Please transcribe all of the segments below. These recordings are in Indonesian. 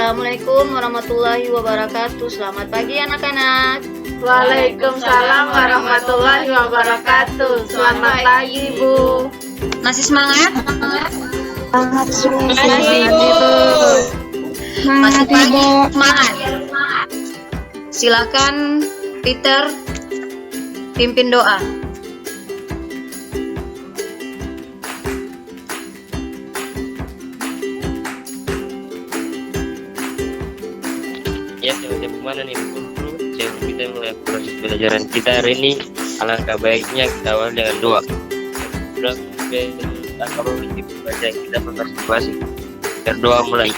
Assalamualaikum warahmatullahi wabarakatuh. Selamat pagi anak-anak. Waalaikumsalam warahmatullahi wabarakatuh. Selamat pagi, Bu. Masih semangat? Semangat, Masih pagi? Semangat. Silakan Peter pimpin doa. Ya, teman-teman nih guru, sebelum kita mulai proses pelajaran kita hari ini, alangkah baiknya kita awal dengan doa. Sudah akan memiliki baca kita masing-masing. Berdoa mulai.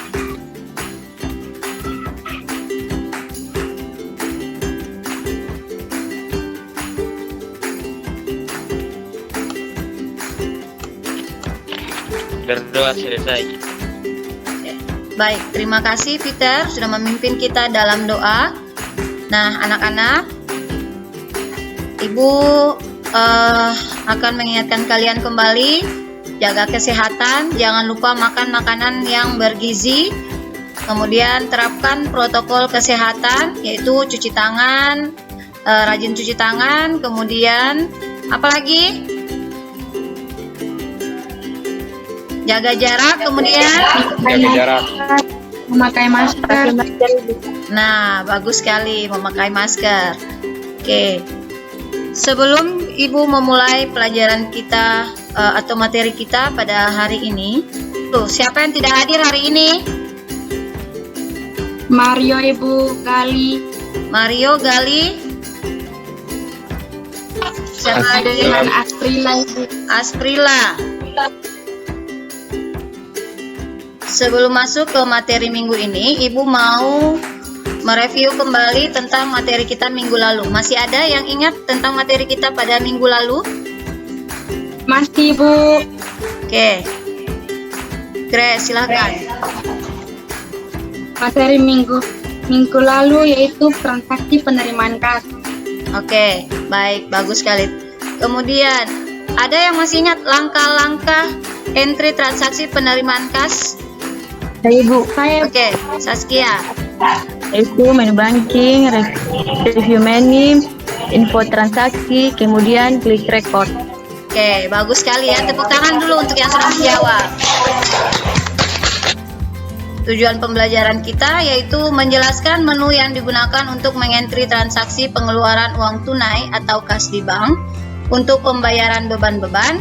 Berdoa selesai. Baik, terima kasih Peter sudah memimpin kita dalam doa. Nah, anak-anak, Ibu akan mengingatkan kalian kembali, jaga kesehatan, jangan lupa makan makanan yang bergizi, kemudian terapkan protokol kesehatan, yaitu cuci tangan, rajin cuci tangan, kemudian apalagi? Jaga jarak, kemudian Jaga jarak. Memakai masker. nah, bagus sekali memakai masker. Oke. Sebelum Ibu memulai pelajaran kita atau materi kita pada hari ini, tuh, siapa yang tidak hadir hari ini? Mario, Ibu, Gali. Mario, Gali. Siapa Dengan hadir? Asprila, Ibu. Asprila. Sebelum masuk ke materi minggu ini, Ibu mau mereview kembali tentang materi kita minggu lalu. Masih ada yang ingat tentang materi kita pada minggu lalu? Masih, Bu. Oke. Grace, silakan. Materi minggu lalu yaitu transaksi penerimaan kas. Oke, baik, bagus sekali. Kemudian, ada yang masih ingat langkah-langkah entry transaksi penerimaan kas? Ibu, saya Oke, Saskia. Itu menu banking, review menu, info transaksi, kemudian klik record. Oke, bagus sekali ya. Tepuk tangan dulu untuk yang sudah menjawab. Tujuan pembelajaran kita yaitu menjelaskan menu yang digunakan untuk mengentri transaksi pengeluaran uang tunai atau kas di bank untuk pembayaran beban-beban,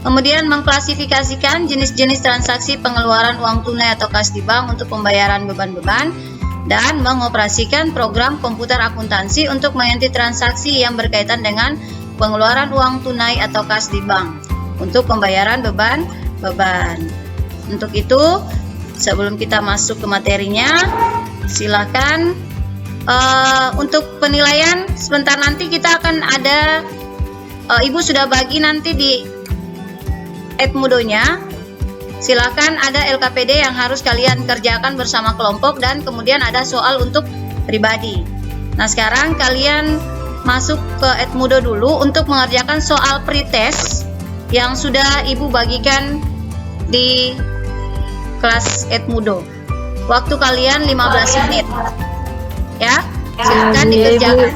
kemudian mengklasifikasikan jenis-jenis transaksi pengeluaran uang tunai atau kas di bank untuk pembayaran beban-beban, dan mengoperasikan program komputer akuntansi untuk mengentri transaksi yang berkaitan dengan pengeluaran uang tunai atau kas di bank untuk pembayaran beban-beban. Untuk itu, sebelum kita masuk ke materinya, silakan untuk penilaian sebentar nanti kita akan ada, Ibu sudah bagi nanti di Edmudonya. Silakan ada LKPD yang harus kalian kerjakan bersama kelompok dan kemudian ada soal untuk pribadi. Nah, sekarang kalian masuk ke Edmudo dulu untuk mengerjakan soal pretest yang sudah Ibu bagikan di kelas Edmudo. Waktu kalian 15 menit. Ya, silakan dikerjakan.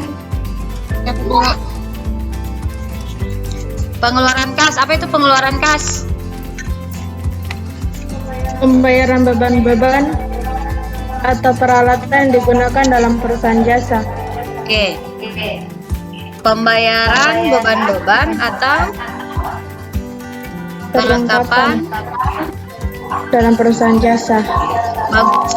Pengeluaran kas, apa itu pengeluaran kas? Pembayaran beban-beban atau peralatan yang digunakan dalam perusahaan jasa. Oke. Pembayaran beban-beban atau perlengkapan dalam perusahaan jasa. bagus.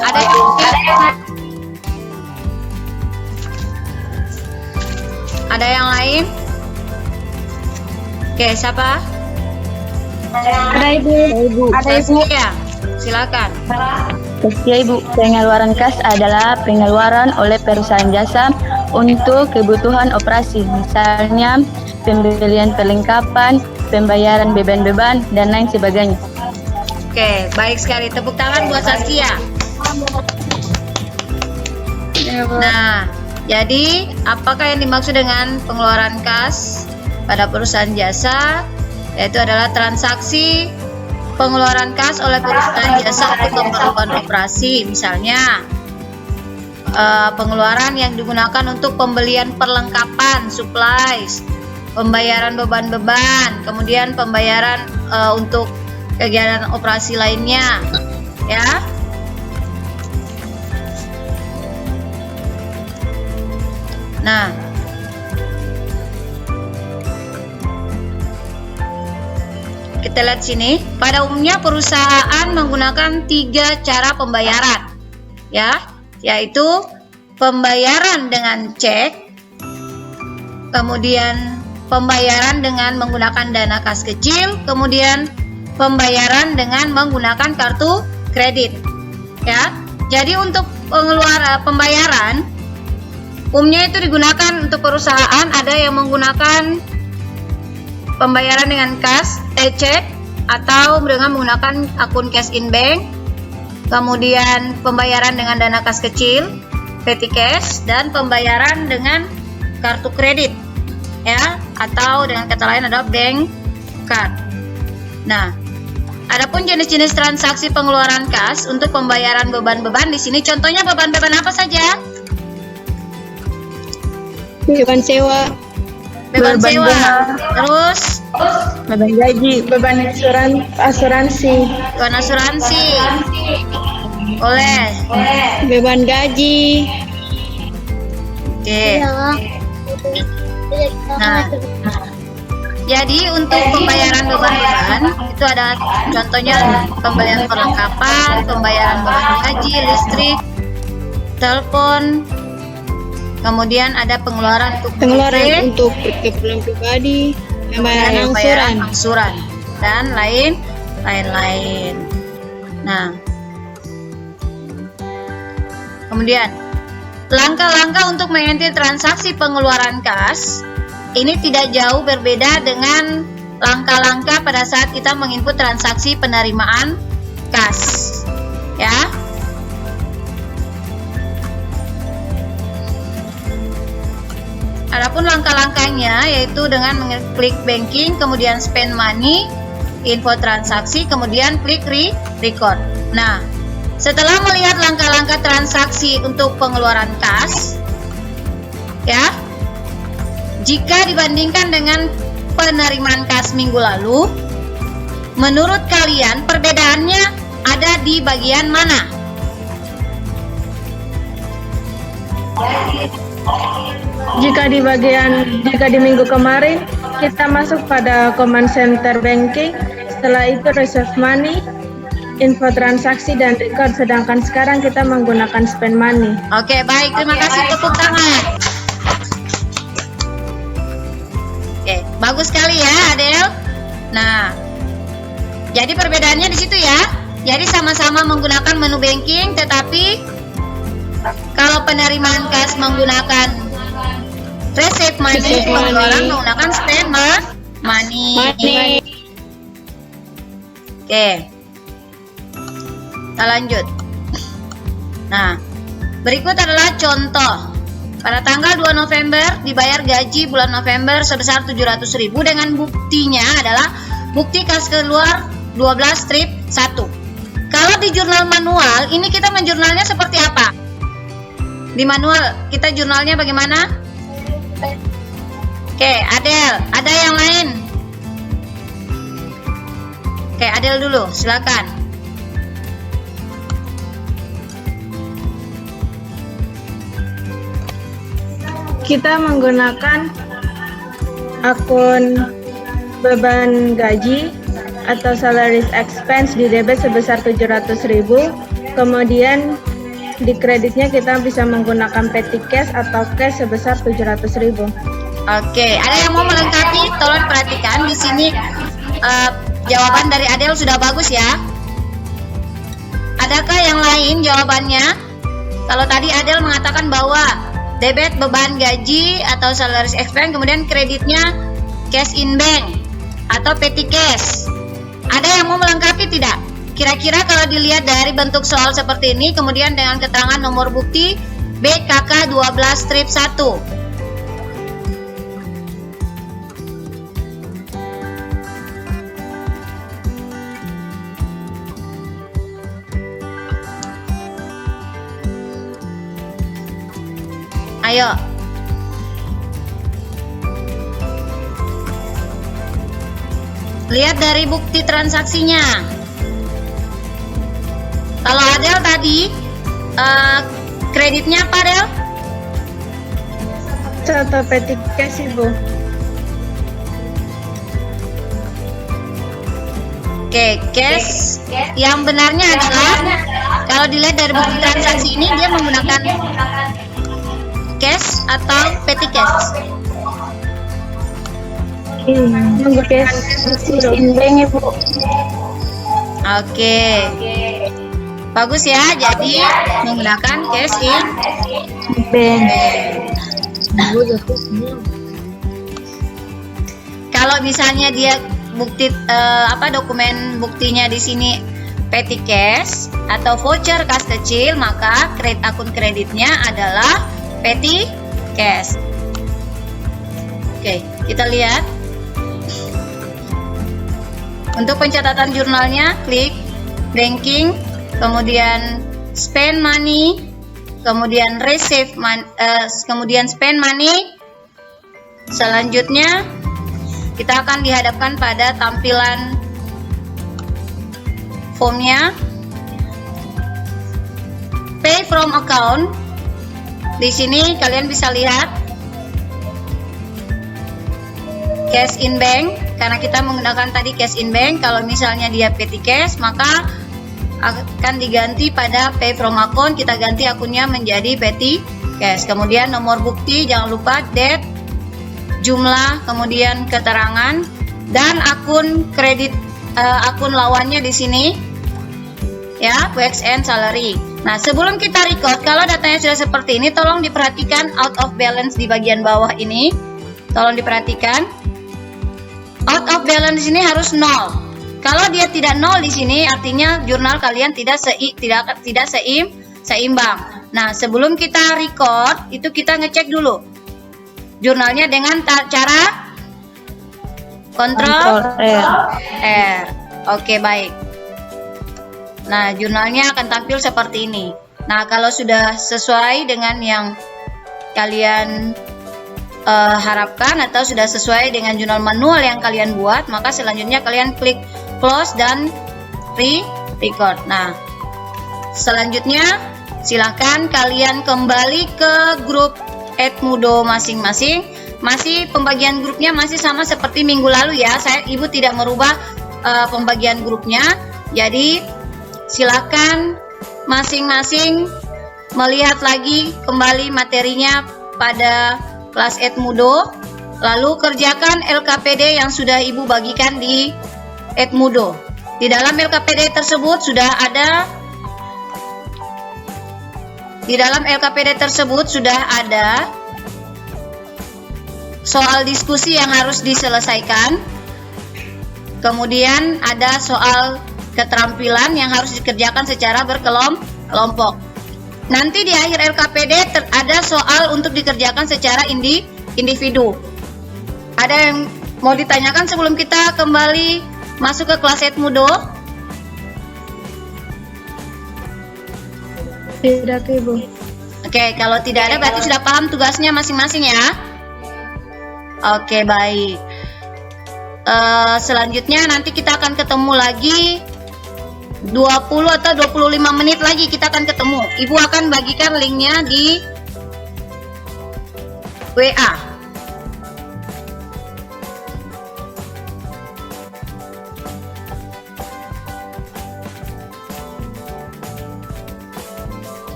Ada yang lain? Oke, siapa? Ada, Ibu. Ada, Ibu. Saskia, silakan. Ya Ibu, pengeluaran kas adalah pengeluaran oleh perusahaan jasa untuk kebutuhan operasi, misalnya pembelian perlengkapan, pembayaran beban-beban, dan lain sebagainya. Oke, baik sekali. Tepuk tangan buat Saskia. Nah, jadi apakah yang dimaksud dengan pengeluaran kas pada perusahaan jasa? Yaitu adalah transaksi pengeluaran kas oleh perusahaan jasa untuk keperluan operasi, misalnya pengeluaran yang digunakan untuk pembelian perlengkapan, supplies, pembayaran beban-beban, kemudian pembayaran untuk kegiatan operasi lainnya, ya. Nah, kita lihat sini. Pada umumnya perusahaan menggunakan 3 cara pembayaran, ya, yaitu pembayaran dengan cek, kemudian pembayaran dengan menggunakan dana kas kecil, kemudian pembayaran dengan menggunakan kartu kredit, ya. Jadi untuk pembayaran umumnya itu digunakan untuk perusahaan, ada yang menggunakan pembayaran dengan kas, cek, atau dengan menggunakan akun cash in bank, kemudian pembayaran dengan dana kas kecil, petty cash, dan pembayaran dengan kartu kredit, ya, atau dengan kata lain adalah bank card. Nah, adapun jenis-jenis transaksi pengeluaran kas untuk pembayaran beban-beban di sini, contohnya beban-beban apa saja? Beban sewa, Beban sewa, terus beban gaji, beban asuransi, beban asuransi, oleh, beban gaji. oke. Nah, jadi untuk pembayaran beban-beban itu ada contohnya pembelian perlengkapan, pembayaran beban gaji, listrik, telepon, kemudian ada pengeluaran untuk Untuk keperluan pribadi, pembayaran angsuran, dan lain-lain. Nah, kemudian langkah-langkah untuk mengentir transaksi pengeluaran kas ini tidak jauh berbeda dengan langkah-langkah pada saat kita menginput transaksi penerimaan kas, ya. Adapun langkah-langkahnya yaitu dengan mengklik banking, kemudian spend money, info transaksi, kemudian klik record. Nah, setelah melihat langkah-langkah transaksi untuk pengeluaran kas, ya, jika dibandingkan dengan penerimaan kas minggu lalu, menurut kalian perbedaannya ada di bagian mana? Jika di minggu kemarin kita masuk pada command center banking, setelah itu reserve money, info transaksi dan record, sedangkan sekarang kita menggunakan spend money. Oke, baik, terima kasih, tepuk tangan. Oke, bagus sekali ya, Adel. Nah, jadi perbedaannya di situ ya. Jadi sama-sama menggunakan menu banking, tetapi kalau penerimaan kas menggunakan receive money, pengeluaran menggunakan spend money. Oke, kita lanjut. Nah, berikut adalah contoh. Pada tanggal 2 November dibayar gaji bulan November sebesar 700.000 dengan buktinya adalah bukti kas keluar 12/1. Kalau di jurnal manual, ini kita menjurnalnya seperti apa? Di manual kita jurnalnya bagaimana? Oke, Adel, ada yang lain? Oke, Adel dulu, silakan. Kita menggunakan akun beban gaji atau salaries expense di debit sebesar 700.000, kemudian di kreditnya kita bisa menggunakan petty cash atau cash sebesar 700.000. Oke, ada yang mau melengkapi? Tolong perhatikan di sini jawaban dari Adel sudah bagus ya. Adakah yang lain jawabannya? Kalau tadi Adel mengatakan bahwa debit beban gaji atau salaries expense, kemudian kreditnya cash in bank atau petty cash. Ada yang mau melengkapi tidak? Kira-kira kalau dilihat dari bentuk soal seperti ini, kemudian dengan keterangan nomor bukti BKK 12/1. Ayo. Lihat dari bukti transaksinya. Kalau Adel tadi kreditnya apa, Adel? Contoh petty cash, Ibu. Oke, cash yang benarnya adalah kalau dilihat dari bukti transaksi ini dia menggunakan cash atau petty cash. Cash in bank, Ibu. Oke. Bagus ya, jadi menggunakan cash in Bank. Kalau misalnya dia bukti dokumen buktinya di sini petty cash atau voucher kas kecil, maka akun kreditnya adalah petty cash. Oke, kita lihat. Untuk pencatatan jurnalnya, klik banking, kemudian spend money, kemudian kemudian spend money. Selanjutnya kita akan dihadapkan pada tampilan formnya. Pay from account. Di sini kalian bisa lihat cash in bank, karena kita menggunakan tadi cash in bank. Kalau misalnya dia petty cash, maka akan diganti pada pay from account. Kita ganti akunnya menjadi petty cash. Kemudian nomor bukti, jangan lupa date, jumlah, kemudian keterangan, dan akun kredit, akun lawannya di sini ya, wage and salary. Nah, sebelum kita record, kalau datanya sudah seperti ini, tolong diperhatikan out of balance di bagian bawah ini. Tolong diperhatikan. Out of balance di sini harus 0. Kalau dia tidak 0 di sini, artinya jurnal kalian tidak seimbang. Nah, sebelum kita record, itu kita ngecek dulu jurnalnya dengan cara Ctrl R. Oke, baik. Nah, jurnalnya akan tampil seperti ini. Nah, kalau sudah sesuai dengan yang kalian harapkan atau sudah sesuai dengan jurnal manual yang kalian buat, maka selanjutnya kalian klik close dan record. Nah, selanjutnya silakan kalian kembali ke grup Edmudo masing-masing. Masih pembagian grupnya masih sama seperti minggu lalu ya. Ibu tidak merubah pembagian grupnya. Jadi silakan masing-masing melihat lagi kembali materinya pada kelas Edmudo, lalu kerjakan LKPD yang sudah Ibu bagikan di Edmudo. Di dalam LKPD tersebut sudah ada soal diskusi yang harus diselesaikan. Kemudian ada soal keterampilan yang harus dikerjakan secara berkelompok. Nanti di akhir LKPD ada soal untuk dikerjakan secara individu. Ada yang mau ditanyakan sebelum kita kembali masuk ke kelas Edmudo? Tidak, Ibu. Oke, kalau tidak ada berarti sudah paham tugasnya masing-masing ya. Oke, baik. Selanjutnya nanti kita akan ketemu lagi 20 atau 25 menit lagi kita akan ketemu. Ibu akan bagikan linknya di WA.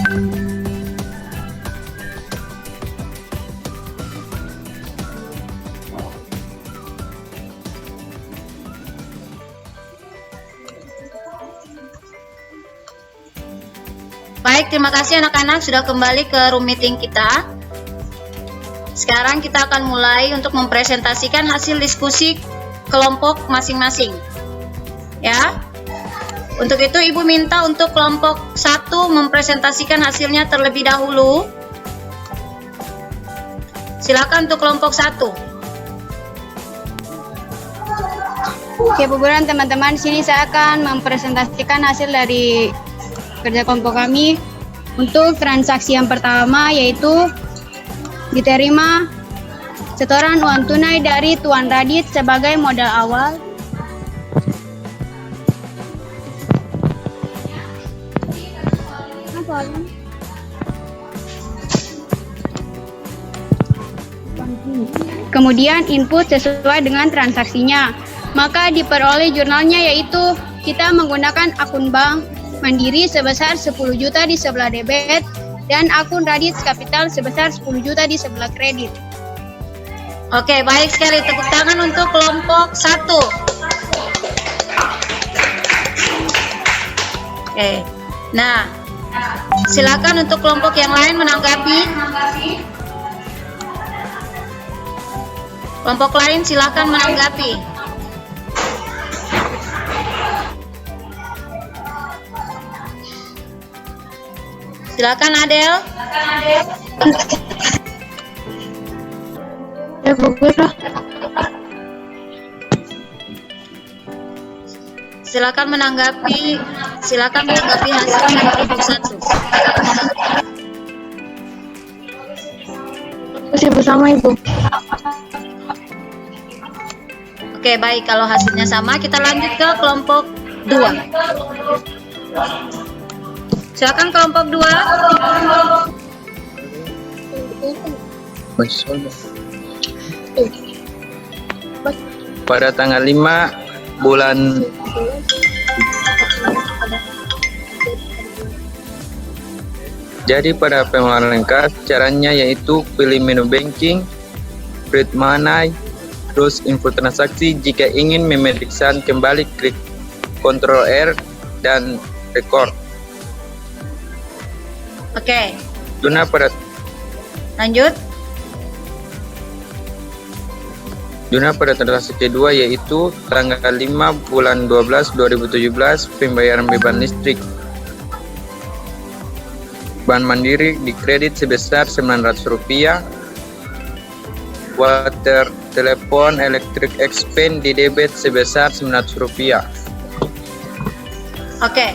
Baik, terima kasih anak-anak sudah kembali ke room meeting kita. Sekarang kita akan mulai untuk mempresentasikan hasil diskusi kelompok masing-masing. Ya. Untuk itu Ibu minta untuk kelompok 1 mempresentasikan hasilnya terlebih dahulu. Silakan untuk kelompok 1. Oke, Bu Buran, teman-teman, sini saya akan mempresentasikan hasil dari kerja kelompok kami. Untuk transaksi yang pertama yaitu diterima setoran uang tunai dari Tuan Radit sebagai modal awal. Kemudian input sesuai dengan transaksinya. Maka diperoleh jurnalnya, yaitu kita menggunakan akun bank Mandiri sebesar 10 juta di sebelah debit dan akun Radit Capital sebesar 10 juta di sebelah kredit. Oke, baik sekali. Tepuk tangan untuk kelompok 1. Oke. Nah, silakan untuk kelompok yang lain menanggapi. Kelompok lain silakan menanggapi. Silakan Adel. Ya, Bu Guru. Silakan menanggapi hasil dari kelompok 1. Masih bersama Ibu. Oke, baik. Kalau hasilnya sama, kita lanjut ke kelompok 2. Silakan kelompok 2. Pada tanggal 5 bulan jadi pada pengeluaran kas caranya yaitu pilih menu banking, create money, terus info transaksi. Jika ingin memeriksa kembali, klik Ctrl R dan record. Oke, Lanjut. lanjut. Pada transaksi kedua yaitu tanggal 5 bulan 12 2017 pembayaran beban listrik. Bank Mandiri dikredit sebesar Rp900. Water, telepon, elektrik expense di debit sebesar Rp900. Oke.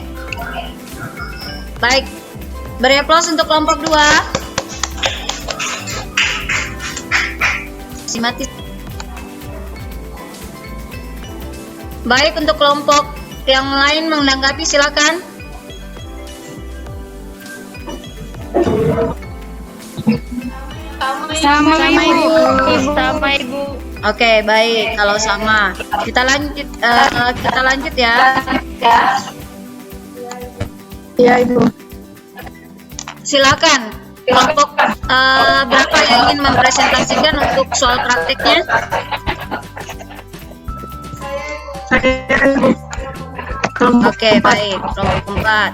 Baik. Beri aplaus untuk kelompok 2. Mati. Baik, untuk kelompok yang lain menanggapi silakan. Sama Ibu. Oke, baik. Kalau sama, kita lanjut ya. Ya, Ibu. Silakan. Kelompok berapa yang ingin mempresentasikan untuk soal prakteknya? Oke, baik. Kelompok 4.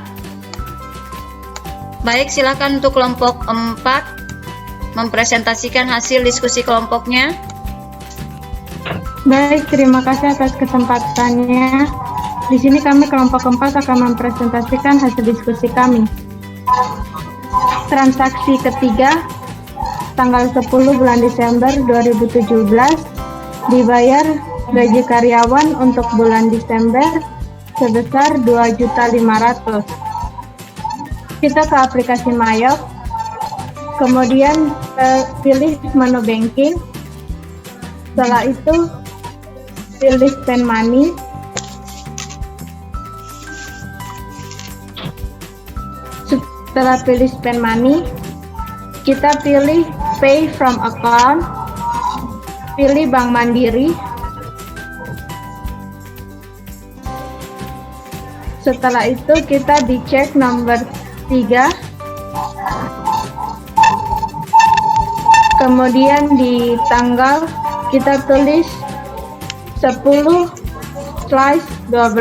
Baik, silakan untuk kelompok 4 mempresentasikan hasil diskusi kelompoknya. Baik, terima kasih atas kesempatannya. Di sini kami kelompok 4 akan mempresentasikan hasil diskusi kami. Transaksi ketiga tanggal 10 bulan Desember 2017 dibayar gaji karyawan untuk bulan Desember sebesar 2.500.000. Kita ke aplikasi Mayok, kemudian pilih menu banking. Setelah itu pilih spend money. Setelah pilih spend money, kita pilih pay from account, pilih Bank Mandiri. Setelah itu kita dicek nomor 3, Kemudian di tanggal kita tulis 10 slash 12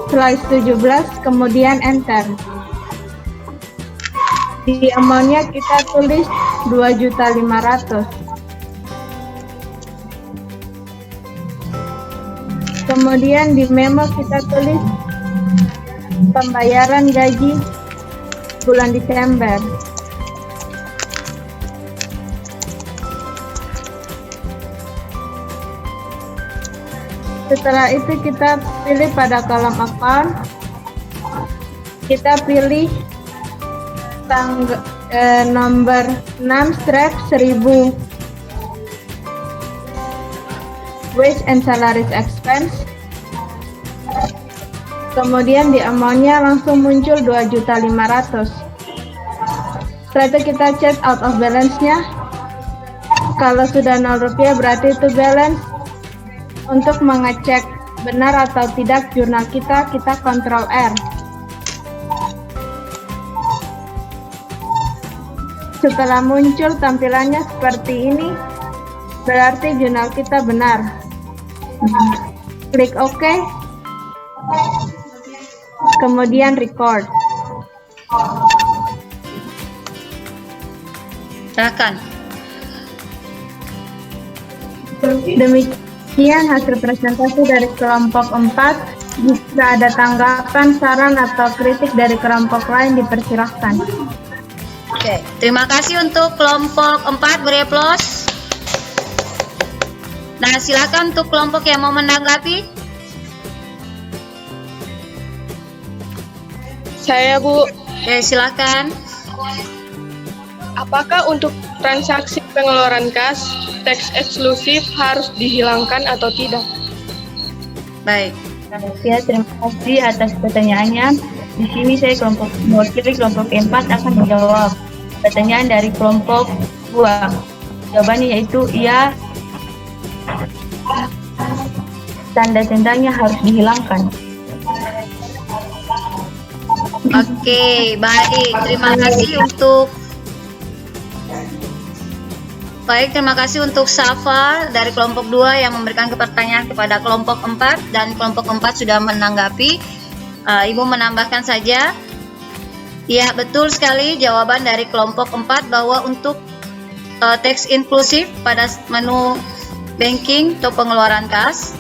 slash 17, kemudian enter. Di amount-nya kita tulis 2.500.000. Kemudian di memo kita tulis pembayaran gaji bulan Desember. Setelah itu kita pilih pada kolom account, kita pilih nomor 6/1000 wage and salaries expense. Kemudian di amount-nya langsung muncul 2.500.000. Setelah itu kita check out of balance-nya. Kalau sudah 0 rupiah berarti itu balance. Untuk mengecek benar atau tidak jurnal kita Ctrl R. Setelah muncul tampilannya seperti ini, berarti jurnal kita benar. Klik OK. Kemudian record. Silakan. Demikian hasil presentasi dari kelompok 4. Jika ada tanggapan, saran, atau kritik dari kelompok lain dipersilahkan. Oke, terima kasih untuk kelompok 4, beri aplaus. Nah, silakan untuk kelompok yang mau menanggapi. Saya, Bu. Oke, silakan. Apakah untuk transaksi pengeluaran kas, teks eksklusif harus dihilangkan atau tidak? Baik. Ya, terima kasih atas pertanyaannya. Di sini saya mewakili kelompok 4 akan menjawab pertanyaan dari kelompok 2. Jawabannya yaitu iya, tanda tendanya harus dihilangkan. Oke, baik. Terima kasih untuk Safa dari kelompok 2 yang memberikan pertanyaan kepada kelompok 4 dan kelompok 4 sudah menanggapi. Ibu menambahkan saja. Ya, betul sekali jawaban dari kelompok 4 bahwa untuk teks inklusif pada menu banking atau pengeluaran kas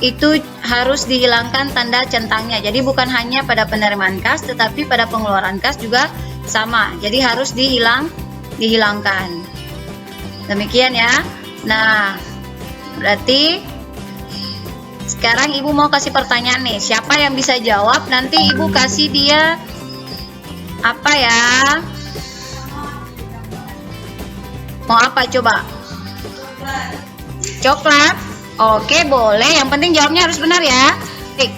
itu harus dihilangkan tanda centangnya. Jadi bukan hanya pada penerimaan kas tetapi pada pengeluaran kas juga sama. Jadi harus dihilangkan. Demikian ya. Nah, berarti sekarang Ibu mau kasih pertanyaan nih. Siapa yang bisa jawab? Nanti Ibu kasih dia apa ya? Mau apa coba? Coklat? Oke, boleh. Yang penting jawabnya harus benar ya. Baik.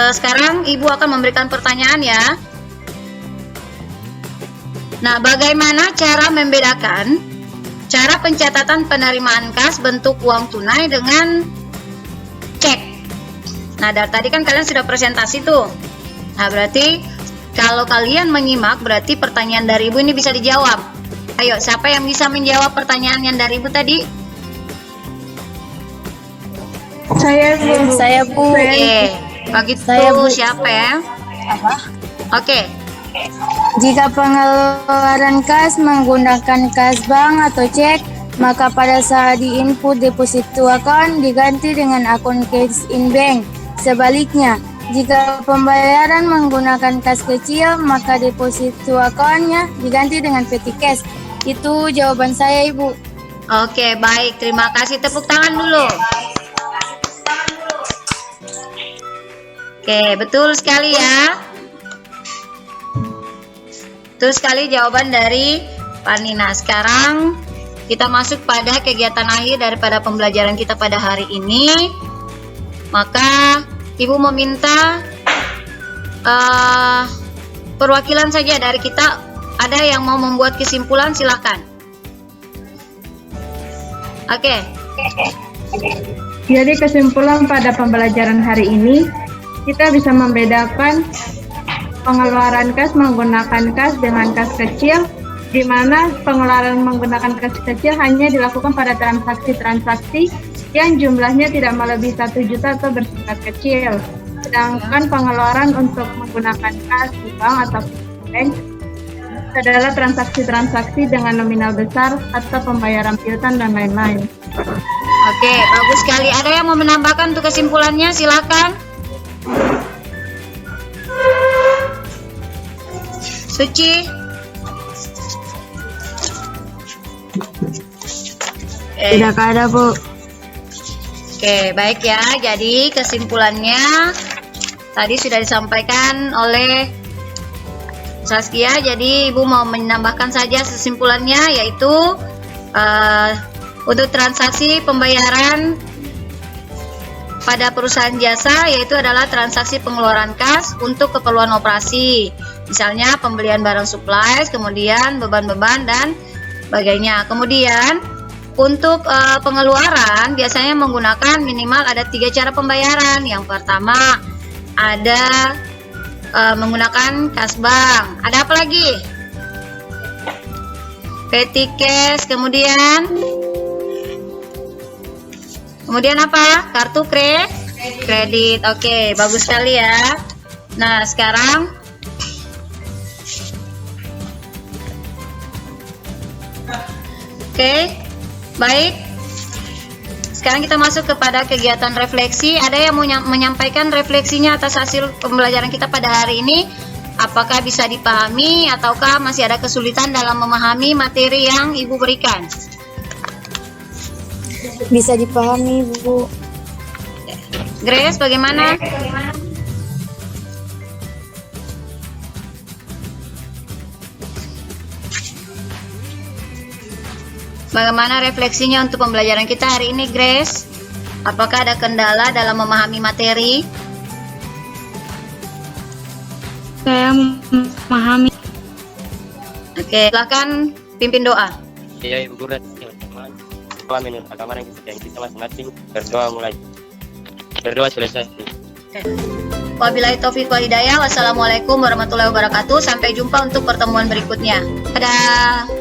Sekarang Ibu akan memberikan pertanyaan ya. Nah, bagaimana cara membedakan cara pencatatan penerimaan kas bentuk uang tunai dengan cek? Nah, dari tadi kan kalian sudah presentasi tuh. Nah, berarti kalau kalian menyimak, berarti pertanyaan dari Ibu ini bisa dijawab. Ayo, siapa yang bisa menjawab pertanyaan yang dari Ibu tadi? Saya, Bu. Oke, begitu siapa ya? Oke. Jika pengeluaran kas menggunakan kas bank atau cek, maka pada saat di-input deposit to account diganti dengan akun cash in bank. Sebaliknya, jika pembayaran menggunakan kas kecil, maka deposit to account-nya diganti dengan petty cash. Itu jawaban saya, Ibu. Oke, baik. Terima kasih. Tepuk tangan dulu. Oke, betul sekali ya. Betul sekali jawaban dari Panina. Sekarang kita masuk pada kegiatan akhir daripada pembelajaran kita pada hari ini. Maka Ibu meminta perwakilan saja dari kita. Ada yang mau membuat kesimpulan, silakan. Oke. Jadi kesimpulan pada pembelajaran hari ini, kita bisa membedakan pengeluaran kas menggunakan kas dengan kas kecil, di mana pengeluaran menggunakan kas kecil hanya dilakukan pada transaksi-transaksi yang jumlahnya tidak melebihi 1 juta atau bersifat kecil. Sedangkan pengeluaran untuk menggunakan kas di bank atau bank adalah transaksi-transaksi dengan nominal besar atau pembayaran piutang dan lain-lain. Oke, bagus sekali. Ada yang mau menambahkan untuk kesimpulannya? Silakan. Suci. Tidak ada, Bu. Oke, baik ya. Jadi kesimpulannya tadi sudah disampaikan oleh Saskia. Jadi Ibu mau menambahkan saja kesimpulannya, yaitu untuk transaksi pembayaran pada perusahaan jasa, yaitu adalah transaksi pengeluaran kas untuk keperluan operasi, misalnya pembelian barang supplies, kemudian beban-beban dan sebagainya. Kemudian untuk pengeluaran biasanya menggunakan minimal ada 3 cara pembayaran. Yang pertama ada menggunakan kas bank. Ada apa lagi? Petty cash, kemudian apa? Kartu kredit. Oke, bagus sekali ya. Nah, sekarang baik. Sekarang kita masuk kepada kegiatan refleksi. Ada yang mau menyampaikan refleksinya atas hasil pembelajaran kita pada hari ini? Apakah bisa dipahami ataukah masih ada kesulitan dalam memahami materi yang Ibu berikan? Bisa dipahami, Bu. Grace, bagaimana? Bagaimana refleksinya untuk pembelajaran kita hari ini, Grace? Apakah ada kendala dalam memahami materi? Saya memahami. Oke, silakan pimpin doa. Ya, Ibu Guru dan teman-teman, menurut agama yang kita masing-masing berdoa mulai. Berdoa selesai. Wabillahi taufiq wal hidayah. Wassalamualaikum warahmatullahi wabarakatuh. Sampai jumpa untuk pertemuan berikutnya. Dadah.